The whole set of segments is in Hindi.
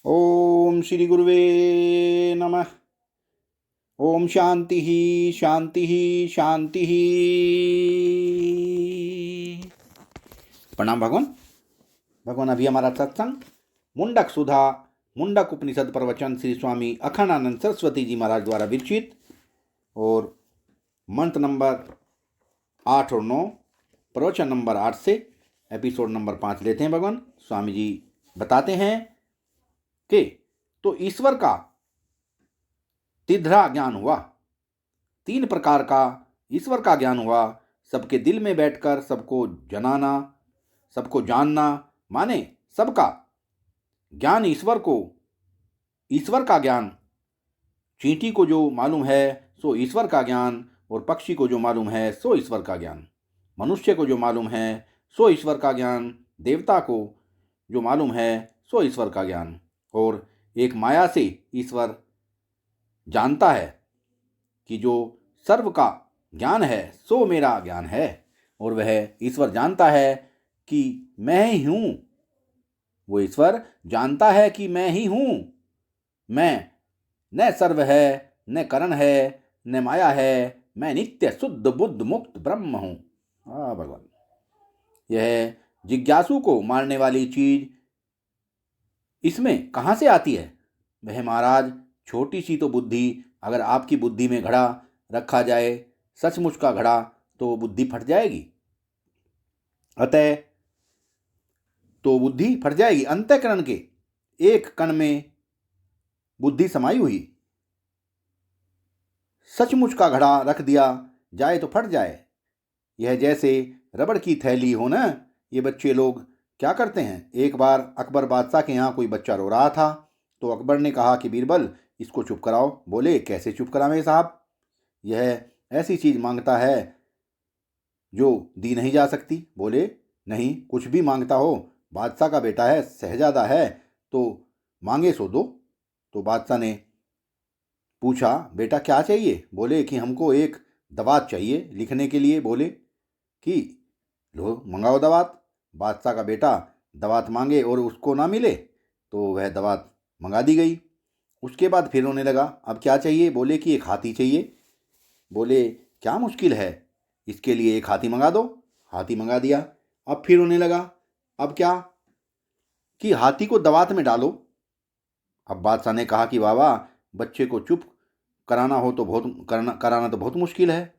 ओम श्री गुरुवे नमः। ओम शांति ही शांति ही शांति ही। प्रणाम भगवान। भगवान अभी हमारा सत्संग मुंडक सुधा मुंडक उपनिषद प्रवचन श्री स्वामी अखंडानंद सरस्वती जी महाराज द्वारा विरचित और मंत्र नंबर 8 और 9 प्रवचन नंबर 8 से एपिसोड नंबर 5 लेते हैं। भगवान स्वामी जी बताते हैं कि तो ईश्वर का तिधरा ज्ञान हुआ, 3 प्रकार का ईश्वर का ज्ञान हुआ। सबके दिल में बैठकर सबको जनाना, सबको जानना, माने सबका ज्ञान ईश्वर का ज्ञान। चींटी को जो मालूम है सो ईश्वर का ज्ञान, और पक्षी को जो मालूम है सो ईश्वर का ज्ञान। मनुष्य को जो मालूम है सो ईश्वर का ज्ञान, देवता को जो मालूम है सो ईश्वर का ज्ञान। और एक माया से ईश्वर जानता है कि जो सर्व का ज्ञान है सो मेरा ज्ञान है, और वह ईश्वर जानता है कि मैं ही हूँ। वो ईश्वर जानता है कि मैं ही हूँ। मैं न सर्व है, न करण है, न माया है। मैं नित्य शुद्ध बुद्ध मुक्त ब्रह्म हूँ। भगवान, यह जिज्ञासु को मारने वाली चीज इसमें कहाँ से आती है? वह महाराज छोटी सी तो बुद्धि, अगर आपकी बुद्धि में घड़ा रखा जाए, सचमुच का घड़ा, तो बुद्धि फट जाएगी। अतः तो बुद्धि फट जाएगी। अंतःकरण के एक कण में बुद्धि समाई हुई, सचमुच का घड़ा रख दिया जाए तो फट जाए। यह जैसे रबड़ की थैली हो ना। ये बच्चे लोग क्या करते हैं? एक बार अकबर बादशाह के यहाँ कोई बच्चा रो रहा था, तो अकबर ने कहा कि बीरबल इसको चुप कराओ। बोले कैसे चुप करावें साहब, यह ऐसी चीज़ मांगता है जो दी नहीं जा सकती। बोले नहीं, कुछ भी मांगता हो, बादशाह का बेटा है, शहजादा है, तो मांगे सो दो। तो बादशाह ने पूछा बेटा क्या चाहिए? बोले कि हमको एक दवात चाहिए लिखने के लिए। बोले कि लो मंगाओ दवात। बादशाह का बेटा दवात मांगे और उसको ना मिले तो वह दवात मंगा दी गई। उसके बाद फिर रोने लगा, अब क्या चाहिए? बोले कि एक हाथी चाहिए। बोले क्या मुश्किल है, इसके लिए एक हाथी मंगा दो। हाथी मंगा दिया। अब फिर रोने लगा, अब क्या? कि हाथी को दवात में डालो। अब बादशाह ने कहा कि बाबा बच्चे को चुप कराना हो तो कराना तो बहुत मुश्किल है।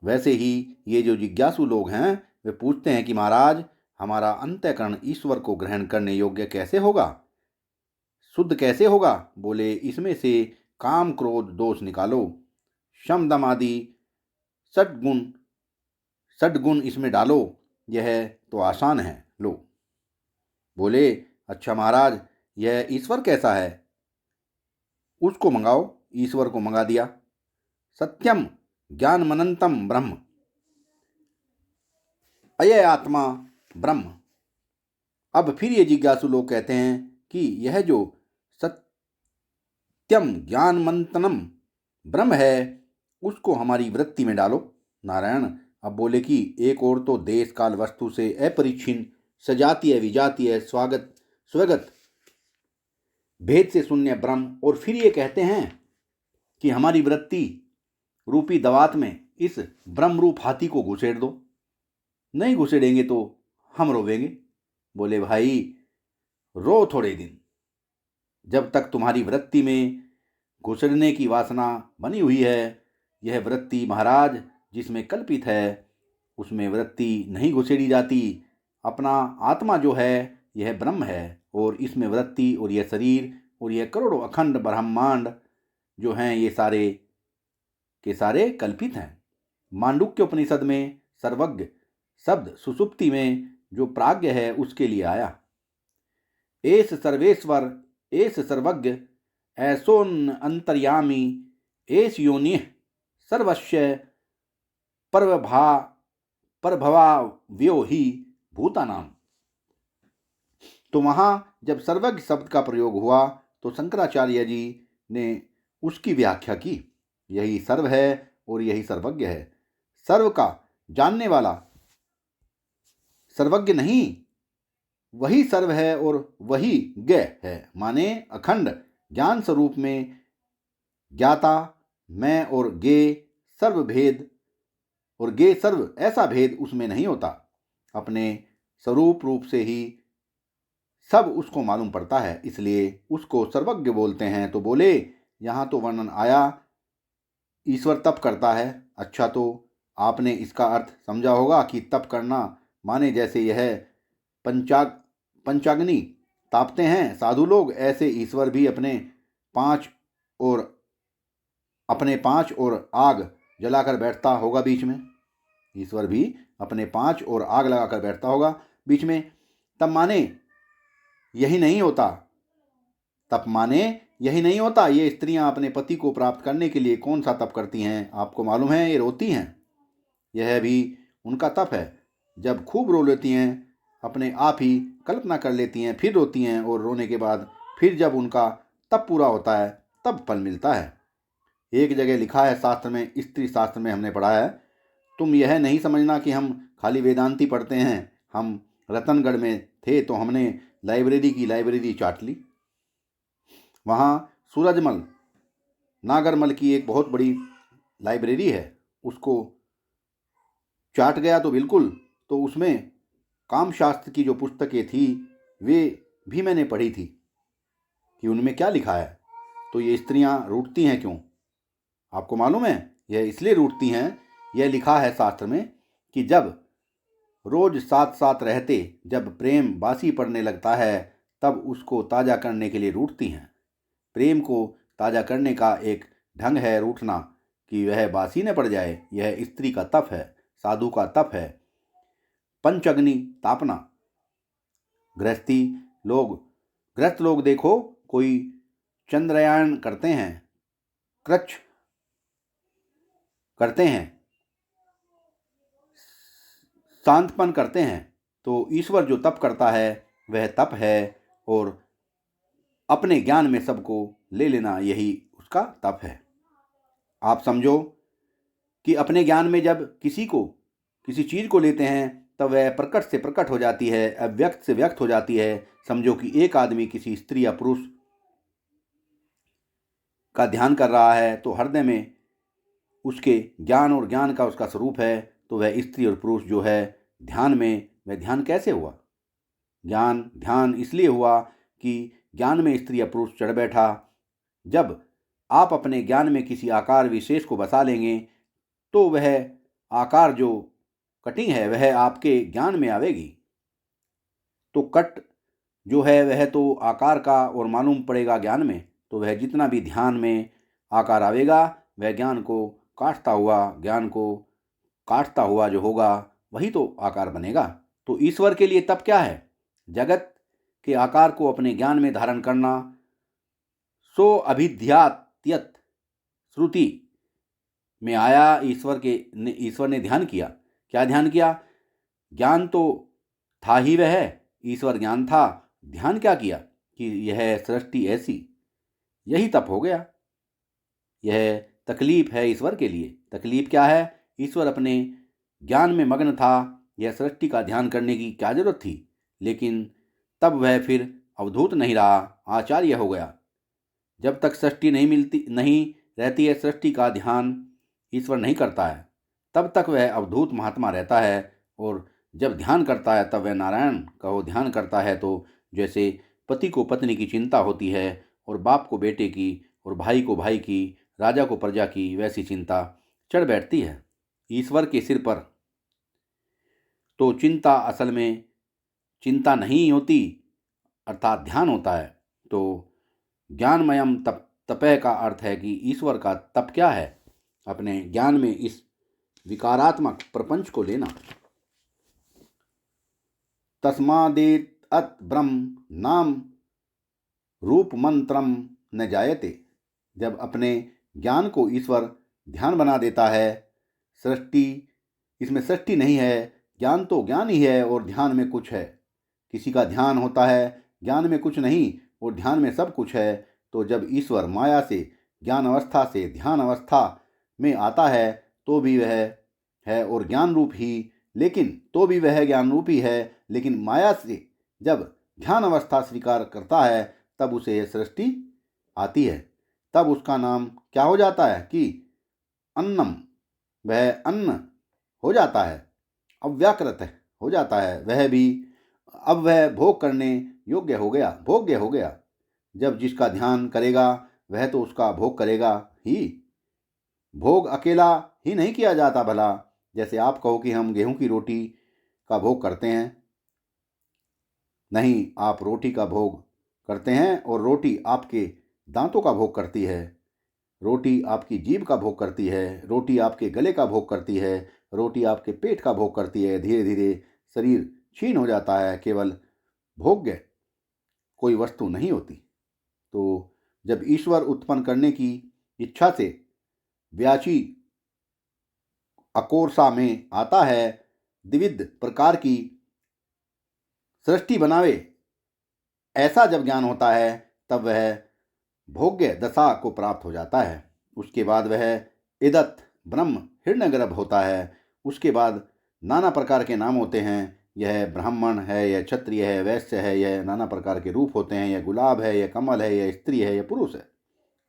वैसे ही ये जो जिज्ञासु लोग हैं वे पूछते हैं कि महाराज हमारा अंतःकरण ईश्वर को ग्रहण करने योग्य कैसे होगा, शुद्ध कैसे होगा? बोले इसमें से काम क्रोध दोष निकालो, शम दम आदि सद्गुण सद्गुण इसमें डालो, यह तो आसान है, लो। बोले अच्छा महाराज यह ईश्वर कैसा है, उसको मंगाओ। ईश्वर को मंगा दिया। सत्यम ज्ञान मनंतम ब्रह्म अय आत्मा ब्रह्म। अब फिर ये जिज्ञासु लोग कहते हैं कि यह जो सत्यम ज्ञान मंतनम ब्रह्म है उसको हमारी वृत्ति में डालो। नारायण अब बोले कि एक और तो देश काल वस्तु से अपरिच्छिन्न, सजातीय विजातीय, स्वागत स्वगत, भेद से शून्य ब्रह्म, और फिर ये कहते हैं कि हमारी वृत्ति रूपी दवात में इस ब्रह्म रूप हाथी को घुसेड़ दो। नहीं घुसेड़ेंगे तो हम रोवेंगे। बोले भाई रो थोड़े दिन, जब तक तुम्हारी वृत्ति में घुसड़ने की वासना बनी हुई है। यह वृत्ति महाराज जिसमें कल्पित है उसमें वृत्ति नहीं घुसेड़ी जाती। अपना आत्मा जो है यह ब्रह्म है, और इसमें वृत्ति और यह शरीर और यह करोड़ों अखंड ब्रह्मांड जो हैं ये सारे के सारे कल्पित हैं। मांडुक्य उपनिषद में सर्वज्ञ शब्द सुसुप्ति में जो प्राज्ञ है उसके लिए आया। एस सर्वेश्वर एस सर्वज्ञ ऐसोन अंतर्यामी एस योनि सर्वस्य परभवा व्यो ही भूतानाम। तो वहाँ जब सर्वज्ञ शब्द का प्रयोग हुआ तो शंकराचार्य जी ने उसकी व्याख्या की। यही सर्व है और यही सर्वज्ञ है। सर्व का जानने वाला सर्वज्ञ नहीं, वही सर्व है और वही ज्ञ है, माने अखंड ज्ञान स्वरूप में ज्ञाता मैं और ज्ञेय सर्व भेद और ज्ञेय सर्व ऐसा भेद उसमें नहीं होता। अपने स्वरूप रूप से ही सब उसको मालूम पड़ता है, इसलिए उसको सर्वज्ञ बोलते हैं। तो बोले यहाँ तो वर्णन आया ईश्वर तप करता है। अच्छा, तो आपने इसका अर्थ समझा होगा कि तप करना माने जैसे यह पंचाग्नि तापते हैं साधु लोग, ऐसे ईश्वर भी अपने पांच और आग जलाकर बैठता होगा बीच में। ईश्वर भी अपने पांच और आग लगाकर बैठता होगा बीच में। तब माने यही नहीं होता तप माने यही नहीं होता। ये स्त्रियां अपने पति को प्राप्त करने के लिए कौन सा तप करती हैं? आपको मालूम है, ये रोती हैं। यह भी उनका तप है। जब खूब रो लेती हैं, अपने आप ही कल्पना कर लेती हैं, फिर रोती हैं, और रोने के बाद फिर जब उनका तप पूरा होता है तब फल मिलता है। एक जगह लिखा है शास्त्र में, स्त्री शास्त्र में हमने पढ़ा है, तुम यह नहीं समझना कि हम खाली वेदांती पढ़ते हैं। हम रतनगढ़ में थे तो हमने लाइब्रेरी की लाइब्रेरी चाट ली। वहाँ सूरजमल नागरमल की एक बहुत बड़ी लाइब्रेरी है, उसको चाट गया तो बिल्कुल। तो उसमें कामशास्त्र की जो पुस्तकें थी वे भी मैंने पढ़ी थी कि उनमें क्या लिखा है। तो ये स्त्रियां रूठती हैं क्यों? आपको मालूम है, यह इसलिए रूठती हैं, यह लिखा है शास्त्र में कि जब रोज साथ साथ रहते जब प्रेम बासी पड़ने लगता है तब उसको ताज़ा करने के लिए रूठती हैं। प्रेम को ताज़ा करने का एक ढंग है रूठना, कि वह बासी न पड़ जाए। यह स्त्री का तप है, साधु का तप है। पंचअग्नि तापना। गृहस्थ लोग देखो, कोई चंद्रयान करते हैं, कृच्छ करते हैं, शांतपन करते हैं। तो ईश्वर जो तप करता है वह तप है, और अपने ज्ञान में सबको ले लेना यही उसका तप है। आप समझो कि अपने ज्ञान में जब किसी चीज़ को लेते हैं तब वह प्रकट से प्रकट हो जाती है, अव्यक्त से व्यक्त हो जाती है। समझो कि एक आदमी किसी स्त्री या पुरुष का ध्यान कर रहा है तो हृदय में उसके ज्ञान और ज्ञान का उसका स्वरूप है। तो वह स्त्री और पुरुष जो है ध्यान में, वह ध्यान कैसे हुआ? ध्यान इसलिए हुआ कि ज्ञान में स्त्री या पुरुष चढ़ बैठा। जब आप अपने ज्ञान में किसी आकार विशेष को बसा लेंगे तो वह आकार जो कटिंग है वह आपके ज्ञान में आवेगी। तो कट जो है वह तो आकार का और मालूम पड़ेगा ज्ञान में। तो वह जितना भी ध्यान में आकार आवेगा वह ज्ञान को काटता हुआ जो होगा वही तो आकार बनेगा। तो ईश्वर के लिए तप क्या है? जगत के आकार को अपने ज्ञान में धारण करना। सो अभिध्यात्यत श्रुति में आया, ईश्वर ने ध्यान किया। क्या ध्यान किया? ज्ञान तो था ही वह, ईश्वर ज्ञान था। ध्यान क्या किया कि यह सृष्टि ऐसी, यही तप हो गया। यह तकलीफ है ईश्वर के लिए। तकलीफ क्या है? ईश्वर अपने ज्ञान में मग्न था, यह सृष्टि का ध्यान करने की क्या जरूरत थी? लेकिन तब वह फिर अवधूत नहीं रहा, आचार्य हो गया। जब तक सृष्टि नहीं रहती है, सृष्टि का ध्यान ईश्वर नहीं करता है, तब तक वह अवधूत महात्मा रहता है। और जब ध्यान करता है तब वह नारायण कहो ध्यान करता है। तो जैसे पति को पत्नी की चिंता होती है, और बाप को बेटे की, और भाई को भाई की, राजा को प्रजा की, वैसी चिंता चढ़ बैठती है ईश्वर के सिर पर। तो चिंता असल में चिंता नहीं होती, अर्थात ध्यान होता है। तो ज्ञानमयम तपह का अर्थ है कि ईश्वर का तप क्या है? अपने ज्ञान में इस विकारात्मक प्रपंच को लेना। तस्मादेत अत ब्रह्म नाम रूप मंत्रम न जायते। जब अपने ज्ञान को ईश्वर ध्यान बना देता है, इसमें सृष्टि नहीं है, ज्ञान तो ज्ञान ही है और ध्यान में कुछ है। किसी का ध्यान होता है, ज्ञान में कुछ नहीं और ध्यान में सब कुछ है। तो जब ईश्वर माया से ज्ञान अवस्था से ध्यान अवस्था में आता है तो भी वह है और ज्ञान रूप ही, लेकिन माया से जब ध्यान अवस्था स्वीकार करता है तब उसे यह सृष्टि आती है। तब उसका नाम क्या हो जाता है कि अन्नम, वह अन्न हो जाता है, अव्याकृत हो जाता है, वह भी अब वह भोग करने योग्य हो गया, भोग्य हो गया। जब जिसका ध्यान करेगा वह तो उसका भोग करेगा ही। भोग अकेला ही नहीं किया जाता भला। जैसे आप कहो कि हम गेहूं की रोटी का भोग करते हैं, नहीं, आप रोटी का भोग करते हैं और रोटी आपके दांतों का भोग करती है, रोटी आपकी जीभ का भोग करती है, रोटी आपके गले का भोग करती है, रोटी आपके पेट का भोग करती है। धीरे धीरे शरीर क्षीण हो जाता है, केवल भोग्य कोई वस्तु नहीं होती। तो जब ईश्वर उत्पन्न करने की इच्छा से व्याची अकोरसा में आता है, द्विविध प्रकार की सृष्टि बनावे, ऐसा जब ज्ञान होता है तब वह भोग्य दशा को प्राप्त हो जाता है। उसके बाद वह इदत ब्रह्म हिरण्यगर्भ होता है। उसके बाद नाना प्रकार के नाम होते हैं। यह ब्राह्मण है, यह क्षत्रिय है, वैश्य है, यह नाना प्रकार के रूप होते हैं। यह गुलाब है, यह कमल है, यह स्त्री है, यह पुरुष है।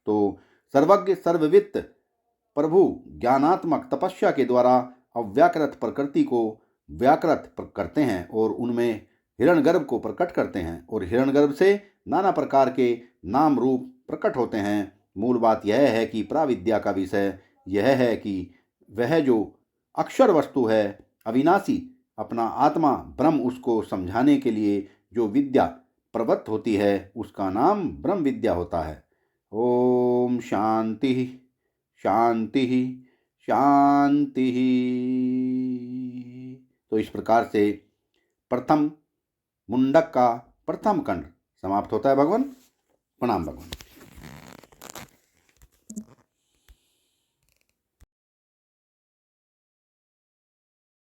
तो सर्वज्ञ सर्ववित्त प्रभु ज्ञानात्मक तपस्या के द्वारा अव्याकृत प्रकृति को व्याकृत करते हैं और उनमें हिरण्यगर्भ को प्रकट करते हैं, और हिरण्यगर्भ से नाना प्रकार के नाम रूप प्रकट होते हैं। मूल बात यह है कि प्राविद्या का विषय यह है कि वह जो अक्षर वस्तु है, अविनाशी अपना आत्मा ब्रह्म, उसको समझाने के लिए जो विद्या प्रवृत्त होती है उसका नाम ब्रह्म विद्या होता है। ओम शांति शांति शांति। तो इस प्रकार से प्रथम मुंडक का प्रथम खंड समाप्त होता है। भगवान प्रणाम। भगवान।